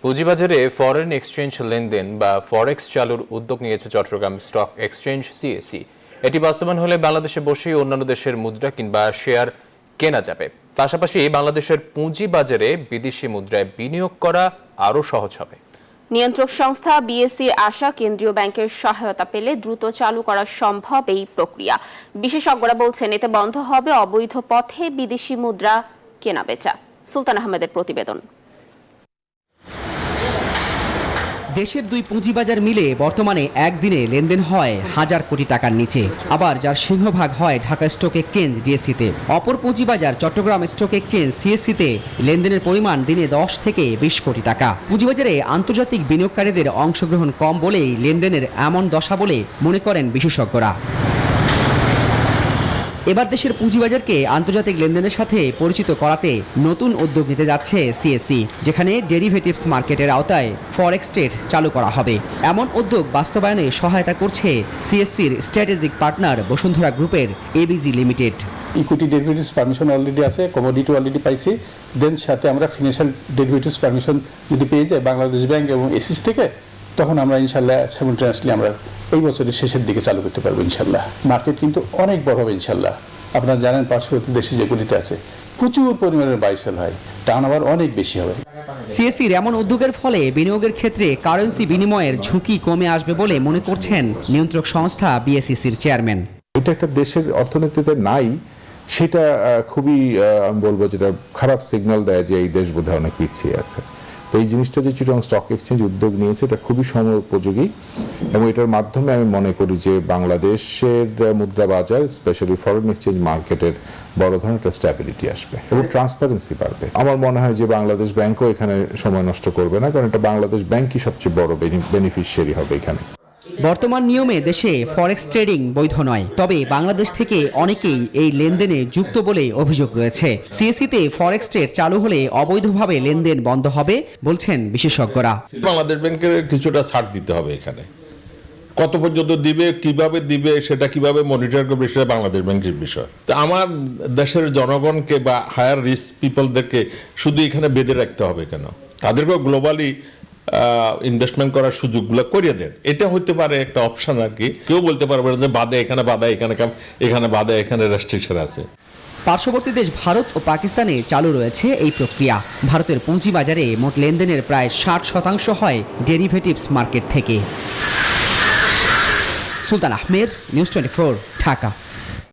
পুঁজিবাজারে foreign exchange লেনদেন বা ফরেক্স চালুর উদ্যোগ নিয়েছে চট্টগ্রাম স্টক এক্সচেঞ্জ সিএসসি। এটি বাস্তবায়ন হলে বাংলাদেশে বসেই অন্যান্য দেশের মুদ্রা কিংবা শেয়ার কেনা যাবে। পাশাপাশি বাংলাদেশের পুঁজিবাজারে বিদেশি মুদ্রায় বিনিয়োগ করা আরও সহজ হবে। নিয়ন্ত্রক সংস্থা বিএসসির আশা, কেন্দ্রীয় ব্যাংকের সহায়তা পেলে দ্রুত চালু করা সম্ভব এই প্রক্রিয়া। বিশেষজ্ঞরা বলছেন এতে বন্ধ হবে অবৈধ পথে বিদেশি মুদ্রা কেনাবেচা। সুলতান আহমেদের প্রতিবেদন। দেশের দুই পুঁজিবাজার মিলে বর্তমানে একদিনে লেনদেন হয় 1000 কোটি টাকার নিচে, আবার যার সিংহভাগ হয় ঢাকা স্টক এক্সচেঞ্জ ডিএসসিতে। অপর পুঁজিবাজার চট্টগ্রাম স্টক এক্সচেঞ্জ সিএসসিতে লেনদেনের পরিমাণ দিনে 10 থেকে 20 কোটি টাকা। পুঁজিবাজারে আন্তর্জাতিক বিনিয়োগকারীদের অংশগ্রহণ কম বলেই লেনদেনের এমন দশা বলে মনে করেন বিশেষজ্ঞরা। এবার দেশের পুঁজিবাজারকে আন্তর্জাতিক লেনদেনের সাথে পরিচিত করাতে নতুন উদ্যোগ নিতে যাচ্ছে সিএসসি, যেখানে ডেরিভেটিভস মার্কেটের আওতায় ফরেক্স ট্রেড চালু করা হবে। এমন উদ্যোগ বাস্তবায়নে সহায়তা করছে সিএসসির স্ট্র্যাটেজিক পার্টনার বসুন্ধরা গ্রুপের ABG limited. Equity derivatives permission already আছে, কমোডিটি অলরেডি পাইছি, দেন সাথে আমরা ফিনান্সিয়াল ডেরিভেটিভস পারমিশন যদি পেয়ে যাই বাংলাদেশ ব্যাংক এবং এসিস থেকে, তখন আমরা ইনশাল্লাহ সাইমultaneously আমরা এই বছরের শেষের দিকে চালু করতে পারবো ইনশাল্লাহ। মার্কেট কিন্তু অনেক বড় হবে ইনশাল্লাহ। আপনারা জানেন পার্শ্ববর্তী দেশে যেগুলিতে আছে প্রচুর পরিমাণের বাই সেল হয়, টার্ন ওভার অনেক বেশি হবে। সিএসসির এমন উদ্যোগের ফলে বিনিয়োগের ক্ষেত্রে কারেন্সি বিনিময়ের ঝুঁকি কমে আসবে বলে মনে করছেন নিয়ন্ত্রক সংস্থা বিএসসির চেয়ারম্যান। এটা একটা দেশের অর্থনীতিতে নাই, সেটা খুবই আমি বলবো যেটা খারাপ সিগন্যাল দেয় যে এই দেশ বোধহয় অনেক পিছিয়ে আছে। তো এই জিনিসটা যে চিটাগং স্টক এক্সচেঞ্জ উদ্যোগ নিয়েছে এটা খুবই সময় উপযোগী, এবং এটার মাধ্যমে আমি মনে করি যে বাংলাদেশের মুদ্রা বাজার স্পেশালি ফরেন এক্সচেঞ্জ মার্কেটের বড় ধরনের একটা স্ট্যাবিলিটি আসবে এবং ট্রান্সপারেন্সি বাড়বে। আমার মনে হয় যে বাংলাদেশ ব্যাংকও এখানে সময় নষ্ট করবে না, কারণ এটা বাংলাদেশ ব্যাংকই সবচেয়ে বড় বেনিফিশিয়ারি হবে এখানে। বর্তমান নিয়মে দেশে ফরেক্স ট্রেডিং বৈধ নয়, তবে বাংলাদেশ থেকে অনেকেই এই লেনদেনে যুক্ত বলে অভিযোগ রয়েছে। সিএসসিতে ফরেক্স ট্রেড চালু হলে অবৈধভাবে লেনদেন বন্ধ হবে বলছেন বিশেষজ্ঞরা। বাংলাদেশ ব্যাংকের কিছুটা ছাড় দিতে হবে এখানে, কত পর্যন্ত দিবে, কিভাবে দিবে, সেটা কিভাবে মনিটর করবে, সেটা বাংলাদেশ ব্যাংকের বিষয়। তো আমার দেশের জনগণকে বা হায়ার রিস্ক পিপলদেরকে শুধু এখানে বেঁধে রাখতে হবে কেন? তাদেরকেও গ্লোবালি ইনভেস্টমেন্ট করার সুযোগগুলো করিয়ে দেন। এটা হতে পারে একটা অপশন আর কি। কেউ বলতে পারবে না যে বাদে এখানে বাধা, এখানে বাধা, এখানে রেস্ট্রিকশন আছে। পার্শ্ববর্তী দেশ ভারত ও পাকিস্তানে চালু রয়েছে এই প্রক্রিয়া। ভারতের পুঁজিবাজারে মোট লেনদেনের প্রায় 60% হয় ডেরিভেটিভস মার্কেট থেকে। সুলতান আহমেদ, নিউজ 24, ঢাকা।